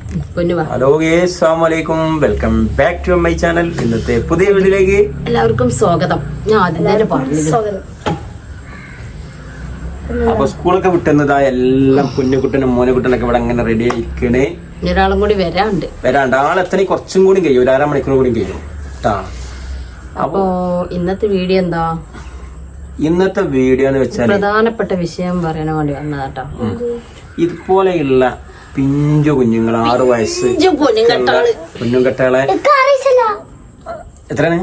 Hello അസ്സലാമു അലൈക്കും, welcome back to my channel. ഇന്നത്തെ പുതിയ വീഡിയോയിലേക്ക് എല്ലാവർക്കും സ്വാഗതം. ഞാൻ ആദ്യം തന്നെ പറഞ്ഞു. അപ്പൊ സ്കൂളൊക്കെ വിട്ടുന്നതാ എല്ലാം കുഞ്ഞുകുട്ടനും മോനുകുട്ടനൊക്കെ ഇവിടെ അങ്ങനെ റെഡി ആയിക്കണേ. ഒരാളും കൂടി വരാണ്ട് ആളെത്തനെ കുറച്ചും കൂടി കഴിയും, ഒരു 1/2 മണിക്കൂർ കൂടി കഴിയും കേട്ടാ. അപ്പോ ഇന്നത്തെ വീഡിയോ എന്താ? ഇന്നത്തെ വീഡിയോ എന്ന് വെച്ചാൽ പ്രധാനപ്പെട്ട വിഷയം പറയാൻ വേണ്ടി വന്നതാട്ടോ. ഇതുപോലെയുള്ള പിഞ്ചു കുഞ്ഞുങ്ങൾ 6 വയസ്സ് കുഞ്ഞും കെട്ടാളെ എത്രയാണ്?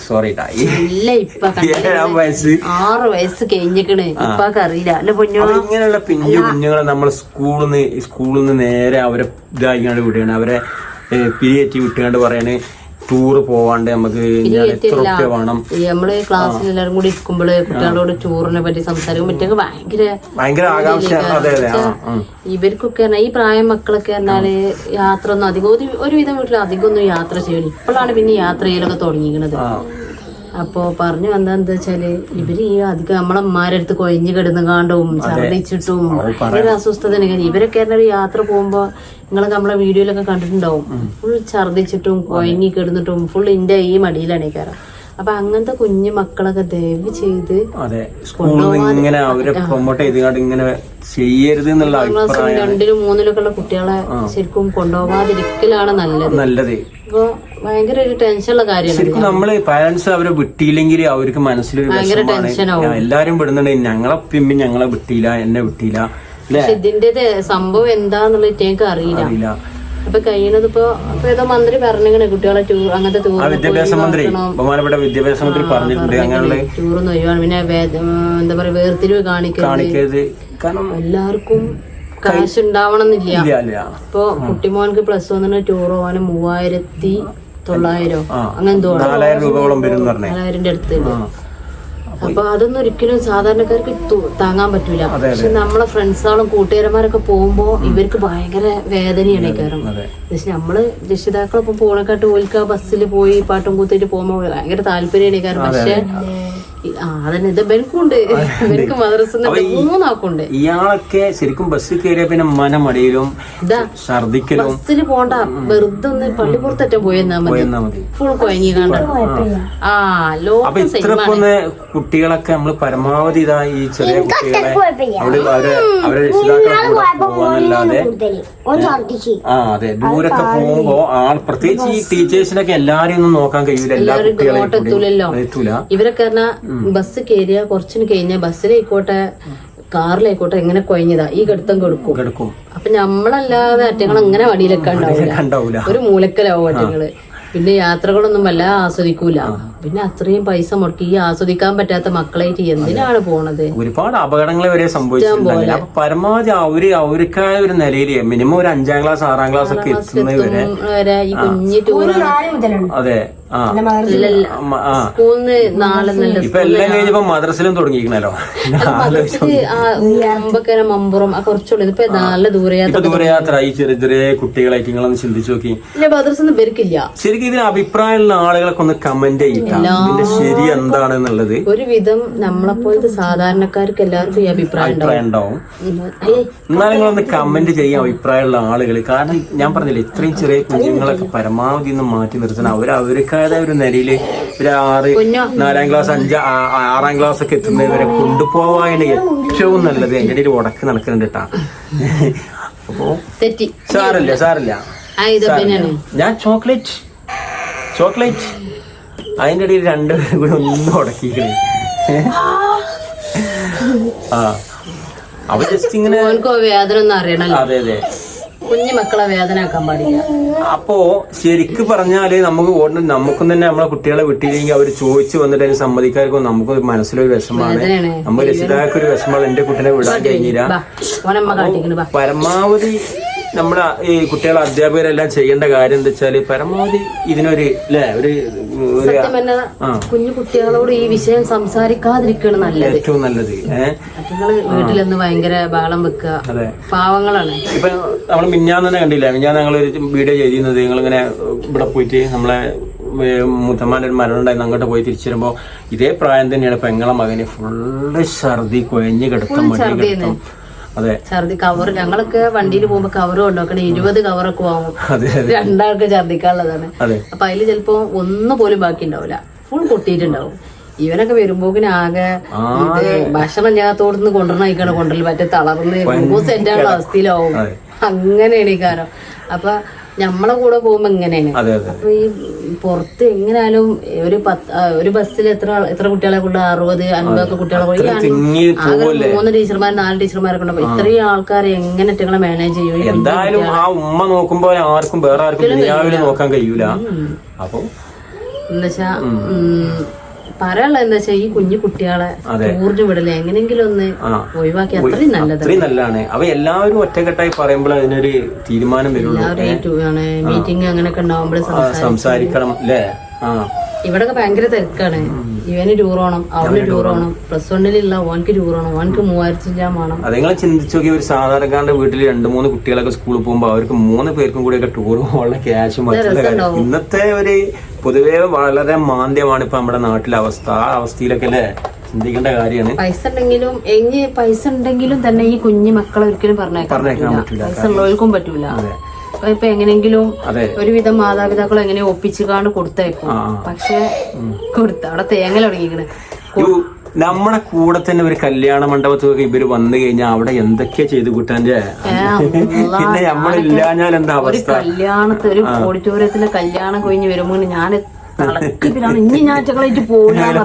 സോറി, 7 വയസ്സ് 6 വയസ്സ് കഴിഞ്ഞിക്കണ്. ഇപ്പൊക്കെ അറിയില്ല അല്ല പൊന്നു. ഇങ്ങനെയുള്ള പിഞ്ചു കുഞ്ഞുങ്ങളെ നമ്മൾ സ്കൂളിൽ നിന്ന് നേരെ അവരെ ഇതായിക്കാണ്ട് വിടുകയാണ്, അവരെ പിരിയേറ്റി വിട്ടുകൊണ്ട് പറയാണ് ടൂറ് പോവാണ്ട് നമുക്ക് എത്ര രൂപ വേണം. നമ്മള് ക്ലാസ്സിൽ എല്ലാവരും കൂടി ഇരിക്കുമ്പോള് കുട്ടികളോട് ടൂറിനെ പറ്റി സംസാരിക്കും. മറ്റൊക്കെ ഭയങ്കര ആകാംക്ഷ. ഇവർക്കൊക്കെ ഈ പ്രായം മക്കളൊക്കെ പറഞ്ഞാല് യാത്ര ഒന്നും അധികം ഒരുവിധം വീട്ടിൽ അധികം ഒന്നും യാത്ര ചെയ്യണം. ഇപ്പോഴാണ് പിന്നെ യാത്ര ചെയ്യലൊക്കെ തുടങ്ങിയിരിക്കുന്നത്. അപ്പൊ പറഞ്ഞു വന്നതെന്താ വെച്ചാല് ഇവര് ഈ അധികം നമ്മളമ്മാരെ അടുത്ത് കൊഴിഞ്ഞു കിടന്ന് കാണ്ടും ഛർദിച്ചിട്ടും ഭയങ്കര അസ്വസ്ഥത. ഇവരൊക്കെ യാത്ര പോകുമ്പോ നിങ്ങളൊക്കെ നമ്മളെ വീഡിയോയിലൊക്കെ കണ്ടിട്ടുണ്ടാവും. ഫുൾ ഛർദിച്ചിട്ടും കൊഴങ്ങി കിടന്നിട്ടും ഫുൾ ഇന്റെ ഈ മടിയിലാണ് കയറാം. അപ്പൊ അങ്ങനത്തെ കുഞ്ഞു മക്കളൊക്കെ ദയവ് ചെയ്ത് ഇങ്ങനെ അവരെ പ്രൊമോട്ട് ചെയ്ത് ഇങ്ങനെ ചെയ്യരുത് എന്നുള്ള 2-ലും 3-ലൊക്കെ ഉള്ള കുട്ടികളെ ശരിക്കും കൊണ്ടുപോകാതിരിക്കലാണ് നല്ലത്. ഇപ്പൊ ഭയങ്കര ഒരു ടെൻഷനുള്ള കാര്യമാണ്. ശരിക്കും നമ്മള് പാരന്റ്സ് അവരെ വിട്ടിയില്ലെങ്കിൽ അവർക്ക് മനസ്സിലൊരു എല്ലാരും വിടുന്നുണ്ട്. ഞങ്ങളെ പിമ്പി ഞങ്ങളെ വിട്ടില്ല, എന്നെ വിട്ടില്ല. പക്ഷെ ഇതിന്റെ സംഭവം എന്താന്നുള്ളത് എനിക്ക് അറിയില്ല. അപ്പൊ കഴിയണത് ഇപ്പൊ ഏതോ മന്ത്രി പറഞ്ഞിങ്ങനെ കുട്ടികളെ ടൂർ അങ്ങനത്തെ ബഹുമാനപ്പെട്ട വിദ്യാഭ്യാസ മന്ത്രി പറഞ്ഞിട്ടുണ്ട് അങ്ങനെയുള്ള ടൂറൊന്നും ഒഴിവാണ്. പിന്നെ എന്താ പറയാ വേർതിരിവ് കാണിക്കരുത്. കാരണം എല്ലാവർക്കും കാശ് ഉണ്ടാവണമെന്നില്ല. ഇപ്പൊ കുട്ടിമോൻക്ക് +1 ടൂർ പോകാൻ 3900 അങ്ങനെ 4000 രൂപയോളം വരും. 4000ന്റെ അടുത്ത്. അപ്പൊ അതൊന്നും ഒരിക്കലും സാധാരണക്കാർക്ക് താങ്ങാൻ പറ്റൂല. പക്ഷെ നമ്മളെ ഫ്രണ്ട്സുകളും കൂട്ടുകാരന്മാരൊക്കെ പോകുമ്പോ ഇവർക്ക് ഭയങ്കര വേദനയാണ് കാരണം. പക്ഷെ നമ്മള് രക്ഷിതാക്കളൊപ്പം പോണക്കാട്ട് ഓൽക്ക് ബസ്സിൽ പോയി പാട്ടും കൂത്തിട്ട് പോകുമ്പോ ഭയങ്കര താല്പര്യമാണ് കാരണം. പക്ഷെ അതന്നെ ഇത് ബെൻക്കുണ്ട്, ബെൻക്ക് മദ്രസ 3 ഇയാളൊക്കെ ശരിക്കും ബസ്സിൽ കയറിയ പിന്നെ മനമടിയിലും ഛർദിക്കലും. ബസ്സിൽ പോണ്ട, വെറുതെ ഒന്ന് പള്ളിപ്പുറത്തറ്റം പോയെന്നാ മതി. ഫുൾ കൊയങ്ങി കണ്ട. അപ്പൊ ഇത്രപ്പൊന്ന് കുട്ടികളൊക്കെ നമ്മള് പരമാവധി ഈ ചെറിയ കുട്ടികളെ അവരെ രക്ഷിതാക്കളെ പോവാന്നല്ലാതെ അതെ ദൂരൊക്കെ പോകുമ്പോ പ്രത്യേകിച്ച് ഈ ടീച്ചേഴ്സിനൊക്കെ എല്ലാരെയും ഒന്നും നോക്കാൻ കഴിയൂല. എല്ലാ കുട്ടികളെയും എത്തൂല. ഇവരൊക്കെ ബസ് കയറിയ കുറച്ചിന് കഴിഞ്ഞാൽ ബസ്സിലായിക്കോട്ടെ കാറിലായിക്കോട്ടെ എങ്ങനെ കൊയഞ്ഞതാ ഈ കടുത്തം കൊടുക്കും. അപ്പൊ നമ്മളല്ലാതെ അറ്റങ്ങൾ അങ്ങനെ വടിയിലൊക്കെ ഉണ്ടാവില്ല, ഒരു മൂലക്കലാവും അറ്റങ്ങള്. പിന്നെ യാത്രകളൊന്നും വല്ല ആസ്വദിക്കൂല. പിന്നെ അത്രയും പൈസ മുടക്കി ഈ ആസ്വദിക്കാൻ പറ്റാത്ത മക്കളായിട്ട് എന്തിനാണ് പോണത്? ഒരുപാട് അപകടങ്ങൾ വരെ സംഭവിച്ചിട്ടുണ്ട്. അപ്പൊ പരമാവധി അവർക്കായ ഒരു നിലയിൽ മിനിമം ഒരു 5ാം ക്ലാസ് 6ാം ക്ലാസ് ഒക്കെ എത്തുന്നവരെ ഈ കുഞ്ഞു ടൂർ. അതെ സ്കൂളിന്ന് നാളെ നല്ല ഇപ്പൊ എല്ലാം കഴിഞ്ഞപ്പോ മദ്രസിലും തുടങ്ങിയിരിക്കണല്ലോ. മമ്പുറം കുറച്ചുള്ളത് ഇപ്പൊ നല്ല ദൂരയാത്ര ഈ ചെറിയ ചെറിയ കുട്ടികളായിട്ട് നിങ്ങളൊന്ന് ചിന്തിച്ചു നോക്കി. മദ്രസൊന്നും പേർക്കില്ല. ശരിക്കും ഇതിന് അഭിപ്രായമുള്ള ആളുകളൊക്കെ ഒന്ന് കമന്റ് ചെയ്യിട്ടാ ഇതിന്റെ ശരി എന്താണെന്നുള്ളത്. ഒരുവിധം നമ്മളെപ്പോലത്തെ സാധാരണക്കാർക്ക് എല്ലാവർക്കും ഈ അഭിപ്രായം ഉണ്ടാവും. എന്നാലും നിങ്ങളൊന്ന് കമന്റ് ചെയ്യാൻ അഭിപ്രായമുള്ള ആളുകൾ. കാരണം ഞാൻ പറഞ്ഞില്ലേ ഇത്രയും ചെറിയ കുഞ്ഞുങ്ങളൊക്കെ പരമാവധി ഒന്ന് മാറ്റി നിർത്തണം. അവർക്കായ ഒരു നിലയില് ഒരു 4ാം ക്ലാസ് 6ാം ക്ലാസ് ഒക്കെ എത്തുന്നവരെ കൊണ്ടുപോവാനാണ് ഏറ്റവും നല്ലത്. എന്റെ ഇടയിൽ ഉടക്ക് നടക്കുന്നുണ്ട് കേട്ടാ. അപ്പോ സാറില്ല ഞാൻ ചോക്ലേറ്റ് അതിന്റെ ഇടയിൽ 2 പേരും കൂടി ഒന്നും ഉടക്കിക്കണേ. അപ്പൊ ജസ്റ്റ് ഇങ്ങനെ വേദന ഒന്നും അറിയണല്ലോ. അതെ കുഞ്ഞു മക്കളെ വേദന ആക്കാൻ പാടില്ല. അപ്പോ ശരിക്ക് പറഞ്ഞാല് നമുക്കും തന്നെ നമ്മളെ കുട്ടികളെ വിട്ടില്ലെങ്കിൽ അവർ ചോദിച്ചു വന്നിട്ട് അതിന് സമ്മതിക്കാർക്കും നമുക്ക് മനസ്സിലൊരു വിഷമാണ്. നമ്മൾ രക്ഷിതാക്കൊരു വിഷമാണ്. എന്റെ കുട്ടീനെ വിടാൻ കഴിഞ്ഞില്ല. പരമാവധി നമ്മുടെ ഈ കുട്ടികളെ അധ്യാപകരെല്ലാം ചെയ്യേണ്ട കാര്യം എന്താ വെച്ചാല് പരമാവധി ഇതിനൊരു കുഞ്ഞു കുട്ടികളോട് ഈ വിഷയം സംസാരിക്കാതിരിക്കണം നല്ലത്, ഏറ്റവും നല്ലത്. വീട്ടിലൊന്ന് ഭയങ്കര ബഹളം വെക്കുക. പാവങ്ങളാണ്. ഇപ്പൊ നമ്മള് മിഞ്ഞാന്ന് തന്നെ കണ്ടില്ല, മിഞ്ഞാന്ന് ഞങ്ങളൊരു വീഡിയോ ചെയ്തിരുന്നത് ഞങ്ങളിങ്ങനെ ഇവിടെ പോയിട്ട് നമ്മളെ മുത്തമ്മാന്റെ ഒരു മരണം ഉണ്ടായിരുന്നു. അങ്ങോട്ട് പോയി തിരിച്ചു വരുമ്പോ ഇതേ പ്രായം തന്നെയാണ് പെങ്ങളെ മകന് ഫുള്ള് ഛർദി കൊഴഞ്ഞ് കിടത്തും മടി കിടത്തും. ഛർദി കവർ ഞങ്ങളൊക്കെ വണ്ടിയിൽ പോകുമ്പോ കവർ കൊണ്ടുവെക്കണേ 20 കവറൊക്കെ ആവും. അതെ 2 ആൾക്ക് ഛർദിക്കാനുള്ളതാണ്. അപ്പൊ അതില് ചിലപ്പോ ഒന്നും പോലും ബാക്കി ഉണ്ടാവില്ല, ഫുൾ പൊട്ടിയിട്ടുണ്ടാവും. ഇവനൊക്കെ വരുമ്പോക്കിന് ആകെ ഇത് ഭക്ഷണം ഇല്ലാത്തോടന്ന് കൊണ്ടുവരണ കൊണ്ടല് മറ്റേ തളർന്ന് സെന്റാനുള്ള അവസ്ഥയിലാവും. അങ്ങനെയാണ് ഈ കാര്യം. അപ്പൊ ഞമ്മളെ കൂടെ പോകുമ്പോ ഇങ്ങനെയാണ്. അപ്പൊ ഈ പുറത്ത് എങ്ങനെയാലും ഒരു ബസ്സിൽ എത്ര കുട്ടികളെ കൊണ്ട് 60-50 കുട്ടികളെ കൊണ്ട് ആകെ 3 ടീച്ചർമാർ 4 ടീച്ചർമാരൊക്കെ ഉണ്ടാവും. ഇത്രയും ആൾക്കാരെ എങ്ങനെ നിങ്ങളെ മാനേജ് ചെയ്യും? എന്തായാലും ആ ഉമ്മ നോക്കുമ്പോ ആർക്കും വേറെ ആർക്കും നോക്കാൻ കഴിയൂല. അപ്പൊ എന്നുവെച്ചാ പറയാനുള്ള എന്താ വെച്ചാ ഈ കുഞ്ഞു കുട്ടികളെ ഊർജ്ജം വിടല് എങ്ങനെങ്കിലും ഒന്ന് ഒഴിവാക്കി അത്രയും നല്ലതാണ്. അവ എല്ലാവരും ഒറ്റക്കെട്ടായി പറയുമ്പോൾ അതിനൊരു തീരുമാനം വരുള്ളൂ. മീറ്റിംഗ് അങ്ങനെയൊക്കെ ഉണ്ടാവുമ്പോൾ സംസാരിക്കണം അല്ലേ? ഇവിടൊക്കെ ഭയങ്കര തിരക്കാണ്. ഇവന് ടൂർ പോകണം, അവന് ടൂർ പോകണം, +1 ഓനക്ക് ടൂർ പോകണം, ഓനക്ക് 3000 വേണം. അത് നിങ്ങൾ ചിന്തിച്ചു നോക്കി, ഒരു സാധാരണക്കാരന്റെ വീട്ടിൽ 2-3 കുട്ടികളൊക്കെ സ്കൂളിൽ പോകുമ്പോ അവർക്ക് 3 പേർക്കും കൂടിയൊക്കെ ടൂർ പോകാനുള്ള ക്യാഷ് ഇന്നത്തെ ഒരു പൊതുവേ വളരെ മാന്ദ്യമാണ് ഇപ്പൊ നമ്മുടെ നാട്ടിലെ അവസ്ഥ. ആ അവസ്ഥയിലൊക്കെ അല്ലേ ചിന്തിക്കേണ്ട കാര്യമാണ്. പൈസ ഉണ്ടെങ്കിലും തന്നെ ഈ കുഞ്ഞു മക്കളെ ഒരിക്കലും പറഞ്ഞേക്കാൻ പറ്റില്ല. പൈസ ഉള്ളവർക്കും പറ്റൂല. ഇപ്പൊ എങ്ങനെങ്കിലും ഒരുവിധം മാതാപിതാക്കൾ എങ്ങനെ ഒപ്പിച്ചുകാണ്ട് കൊടുത്തേക്കും. പക്ഷെ അവിടെ തേങ്ങ തുടങ്ങിക്കണ്. നമ്മളെ കൂടെ തന്നെ ഒരു കല്യാണ മണ്ഡപത്തൊക്കെ ഇവര് വന്നു കഴിഞ്ഞാൽ അവിടെ എന്തൊക്കെയാ ചെയ്തു കൂട്ടാൻ്റെ. പിന്നെ നമ്മളില്ലാഞ്ഞാൽ എന്താ അവസ്ഥ? കല്യാണത്തിന് ഒരു ഓഡിറ്റോറിയത്തിലെ കല്യാണം കഴിഞ്ഞ് വരുമ്പോ ഞാൻ തളക്കിലാണ് ഇനി ഞാറ്റകളായിട്ട് പോകാൻ.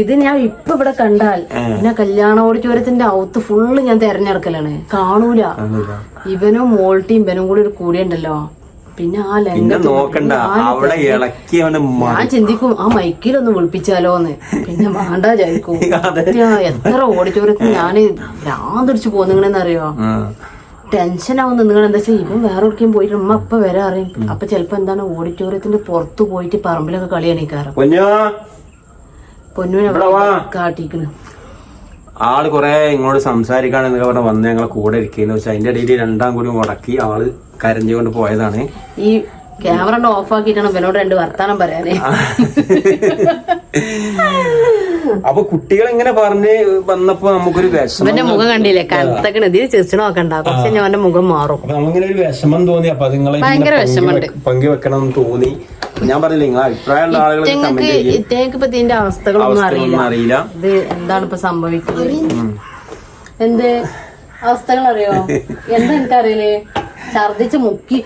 ഇത് ഞാൻ ഇപ്പൊ ഇവിടെ കണ്ടാൽ പിന്നെ കല്യാണ ഓഡിറ്റോറിയത്തിന്റെ ഔത്ത് ഫുള്ള് ഞാൻ തെരഞ്ഞെടുക്കലാണ്, കാണൂല. ഇവനും മോൾട്ടിയും ഇവനും കൂടി ഒരു കൂടിയുണ്ടല്ലോ. പിന്നെ ആ ഞാൻ ചിന്തിക്കും ആ മൈക്കിലൊന്ന് വിളിപ്പിച്ചാലോന്ന്. പിന്നെ വേണ്ട വിചാരിക്കും. എത്ര ഓഡിറ്റോറിയത്തിൽ ഞാന് ഭ്രാന്തിടിച്ച് പോന്നിങ്ങണെന്നറിയോ? ടെൻഷനാവും. നിങ്ങൾ എന്താ വെച്ചാൽ ഇവൻ വേറെ എവിടേക്കും പോയിട്ട് ഉമ്മ അപ്പൊ വരെ അറിയും. അപ്പൊ ചിലപ്പോ എന്താണ് ഓഡിറ്റോറിയത്തിന്റെ പുറത്ത് പോയിട്ട് പറമ്പിലൊക്കെ കളി എണീക്കാറ്. പൊന്നുവിനെ കാട്ടിക്കണ്. ആള് കൊറേ ഇങ്ങോട്ട് സംസാരിക്കാണെന്നൊക്കെ പറഞ്ഞ വന്ന് ഞങ്ങളെ കൂടെ ഇരിക്കുന്നു. പക്ഷെ അതിന്റെ ഇടയിൽ 2 കൂടി മുടക്കി ആള് കരഞ്ഞുകൊണ്ട് പോയതാണ്. ഈ ക്യാമറ ഓഫ് ആക്കിയിട്ടാണ് ഇവനോട് 2 വർത്താനം പറയാനേ. അപ്പൊ കുട്ടികൾ ഇങ്ങനെ പറഞ്ഞ് വന്നപ്പോ നമുക്കൊരു വിഷമം. ഇവന്റെ മുഖം കണ്ടില്ലേ കറുത്തക്കണ്. ഇതിന് ചിരിച്ചു നോക്കണ്ട, പക്ഷെ ഞാൻ മുഖം മാറും. അപ്പൊ നമുക്കിങ്ങനെ ഒരു വിഷമം തോന്നി. അപ്പൊ നിങ്ങളെ ഭയങ്കര വിഷമമുണ്ട്, പങ്കുവെക്കണം എന്ന് തോന്നി. ഞാൻ പറഞ്ഞില്ലേ നിങ്ങളെ അഭിപ്രായമുള്ള ആളുകൾ ഇതിന്റെ അവസ്ഥകളൊന്നും അറിയില്ല. ഇത് എന്താണ് ഇപ്പൊ സംഭവിക്കുന്നത്? എന്ത് അവസ്ഥകൾ അറിയോ? എന്താ എനിക്കറിയില്ലേ? ഛർദിച്ച് മുക്കി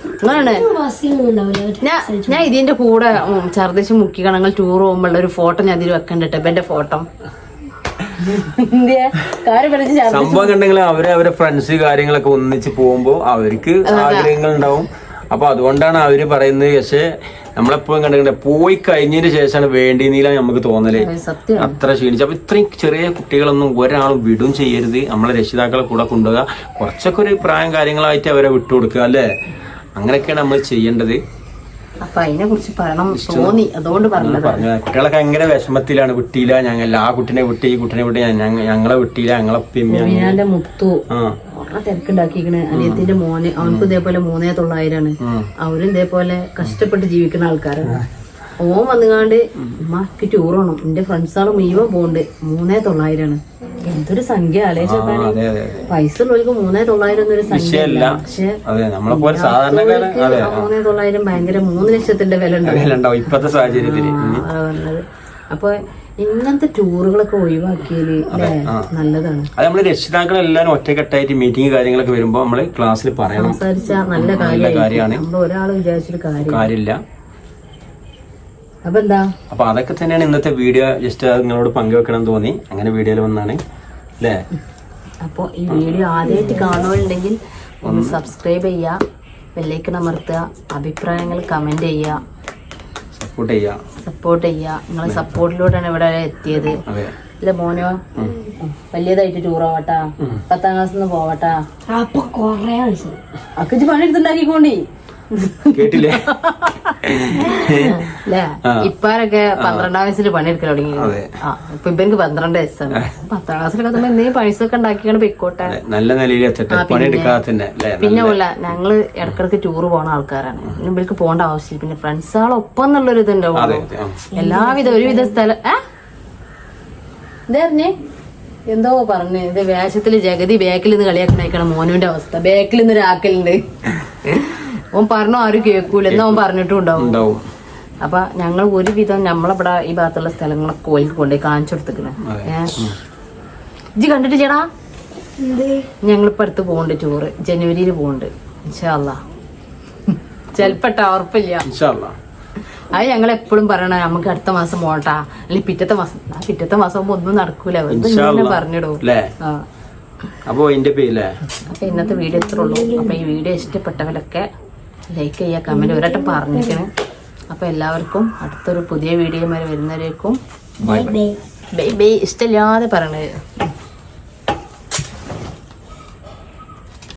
ഞാൻ ഇതിന്റെ കൂടെ ഛർദിച്ച് മുക്കി കണങ്ങൾ ടൂർ പോകുമ്പോഴുള്ള ഒരു ഫോട്ടോ ഞാൻ ഇതിൽ വെക്കണ്ടിട്ട്. ഇപ്പൊ എന്റെ ഫോട്ടോ സംഭവം കണ്ടെങ്കിൽ അവരെ ഫ്രണ്ട്സ് കാര്യങ്ങളൊക്കെ ഒന്നിച്ച് പോകുമ്പോ അവർക്ക് ആഗ്രഹങ്ങൾ ഉണ്ടാവും. അപ്പൊ അതുകൊണ്ടാണ് അവര് പറയുന്നത്. പക്ഷെ നമ്മളെപ്പോഴും കണ്ടിട്ടുണ്ട് പോയി കഴിഞ്ഞതിന് ശേഷമാണ് വേണ്ടിയെന്നില്ല നമുക്ക് തോന്നല്. അത്ര ക്ഷീണിച്ചു. അപ്പൊ ഇത്രയും ചെറിയ കുട്ടികളൊന്നും ഒരാളും വിടും ചെയ്യരുത്. നമ്മളെ രക്ഷിതാക്കളെ കൂടെ കൊണ്ടുപോകുക. കുറച്ചൊക്കെ ഒരു പ്രായം കാര്യങ്ങളായിട്ട് അവരെ വിട്ടുകൊടുക്കുക അല്ലേ? അങ്ങനെയൊക്കെയാണ് നമ്മൾ ചെയ്യേണ്ടത്. അപ്പൊ അതിനെ കുറിച്ച് പറയണം തോന്നി, അതുകൊണ്ട് പറഞ്ഞു. കുട്ടികളൊക്കെ ഭയങ്കര വിഷമത്തിലാണ്. വിട്ടിയില്ല ഞങ്ങൾ, ആ കുട്ടിനെ വിട്ട് ഈ കുട്ടിനെ വിട്ട് ഞങ്ങളെ വിട്ടിയില്ല. ഞങ്ങളെ മുത്തു തിരക്കുണ്ടാക്കിക്കണ്. അനിയത്തിന്റെ മോന് അവനക്കും ഇതേപോലെ 3,900 അവരും ഇതേപോലെ കഷ്ടപ്പെട്ട് ജീവിക്കുന്ന ആൾക്കാരാണ്. ഓൻ വന്നുകാണ്ട് ഉമ്മക്ക് ടൂർ പോകണം, എന്റെ ഫ്രണ്ട്സാള് മുഴുവൻ പോണ്ട്. 3,900 എന്തൊരു സംഖ്യ ആലോചിച്ചാൽ. പൈസ ഉള്ളവർക്ക് 3,900 എന്നൊരു സംഖ്യ. പക്ഷെ 3,900 ഭയങ്കര 3 ലക്ഷത്തിന്റെ വില ഉണ്ടാവും ഇപ്പത്തെ സാഹചര്യത്തിൽ. അപ്പൊ ഇങ്ങനത്തെ ടൂറുകളൊക്കെ ഒഴിവാക്കിയാല് നല്ലതാണ്. അത് നമ്മള് രക്ഷിതാക്കളെല്ലാരും ഒറ്റക്കെട്ടായിട്ട് മീറ്റിംഗ് കാര്യങ്ങളൊക്കെ വരുമ്പോ നമ്മള് ക്ലാസ്സിൽ പറയണം. സംസാരിച്ച നല്ല കാര്യമാണ്. നമ്മൾ ഒരാള് വിചാരിച്ചൊരു കാര്യമില്ല. അപ്പൊ അതൊക്കെ തന്നെയാണ് ഇന്നത്തെ വീഡിയോ. ജസ്റ്റ് നിങ്ങളോട് പങ്കുവെക്കണം തോന്നി, അങ്ങനെ വീഡിയോയിൽ വന്നാണ് അല്ലേ? അപ്പൊ ഈ വീഡിയോ ആദ്യമായിട്ട് കാണുന്നുണ്ടെങ്കിൽ ഒന്ന് സബ്സ്ക്രൈബ് ചെയ്യുക, ബെല്ലൈക്കൺ അമർത്തുക, അഭിപ്രായങ്ങൾ കമന്റ് ചെയ്യുക, സപ്പോർട്ട് ചെയ്യുക. നിങ്ങളെ സപ്പോർട്ടിലൂടെയാണ് ഇവിടെ എത്തിയത് അല്ലെ മോനോ? വലിയതായിട്ട് ടൂർ പോവട്ടാ, 10ാം ക്ലാസ്സിൽ പോവട്ടാ. അപ്പൊ കൊറേ അക്കച്ച് പണിയെടുത്തുണ്ടാക്കിക്കോണ്ടി കേട്ടില്ലേ? ഇപ്പാരൊക്കെ 12ാം വയസ്സിൽ പണിയെടുക്കാൻ തുടങ്ങി. ഇപ്പൊ ഇവർക്ക് 12 വയസ്സാണ്. 10ാം ക്ലാസ്സിലൊക്കെ തന്നെ എന്തെങ്കിലും പൈസ ഒക്കെ ഉണ്ടാക്കിയാണ് പൊയ്ക്കോട്ടെ, നല്ല നിലയിൽ. പിന്നെ ഞങ്ങള് ഇടക്കിടക്ക് ടൂർ പോണ ആൾക്കാരാണ്. ഇവർക്ക് പോകേണ്ട ആവശ്യമില്ല. പിന്നെ ഫ്രണ്ട്സുകളൊപ്പം എന്നുള്ളൊരു ഇതുണ്ടാവും. എല്ലാവിധ ഒരുവിധ സ്ഥലം ഇതായിരുന്നേ എന്തോ പറഞ്ഞു ഇത് വേഷത്തില് ജഗതി ബാക്കിൽ നിന്ന് കളിയാക്കണേക്കണം മോനുവിന്റെ അവസ്ഥ. ബാക്കിൽ നിന്ന് ഒരാക്കലുണ്ട്. ഓൻ പറഞ്ഞോ ആരും കേൾക്കൂല എന്നാ ഓൻ പറഞ്ഞിട്ടും ഉണ്ടാവും. അപ്പൊ ഞങ്ങൾ ഒരുവിധം നമ്മളിവിടെ ഈ ഭാഗത്തുള്ള സ്ഥലങ്ങളൊക്കെ ഓയിൽക്ക് കൊണ്ടുപോയി കാണിച്ചു കൊടുത്തിക്കണേ. ഇജ്ജ് കണ്ടിട്ട് ചേടാ ഞങ്ങളിപ്പോ അടുത്ത് പോകണ്ട് ടൂറ് ജനുവരിയിൽ പോകണ്ട് ഇൻഷാ അള്ളാ. ചെലപ്പട്ടാ ഉറപ്പില്ല. അത് ഞങ്ങൾ എപ്പോഴും പറയണ നമുക്ക് അടുത്ത മാസം പോകട്ടാ അല്ലെങ്കിൽ പിറ്റത്തെ മാസം ആകുമ്പോ ഒന്നും നടക്കൂല. പറഞ്ഞിടൂ. അപ്പൊ ഇന്നത്തെ വീഡിയോ ഇത്ര ഉള്ളൂ. അപ്പൊ ഈ വീഡിയോ ഇഷ്ടപ്പെട്ടവരൊക്കെ ലൈക്ക് ചെയ്യുക, കമന്റ് ഒരട്ടം പറഞ്ഞിരിക്കണേ. അപ്പൊ എല്ലാവർക്കും അടുത്തൊരു പുതിയ വീഡിയോ വരുന്നവരേക്കും ബൈ ബൈ. ഇഷ്ടമില്ലാതെ പറയണത്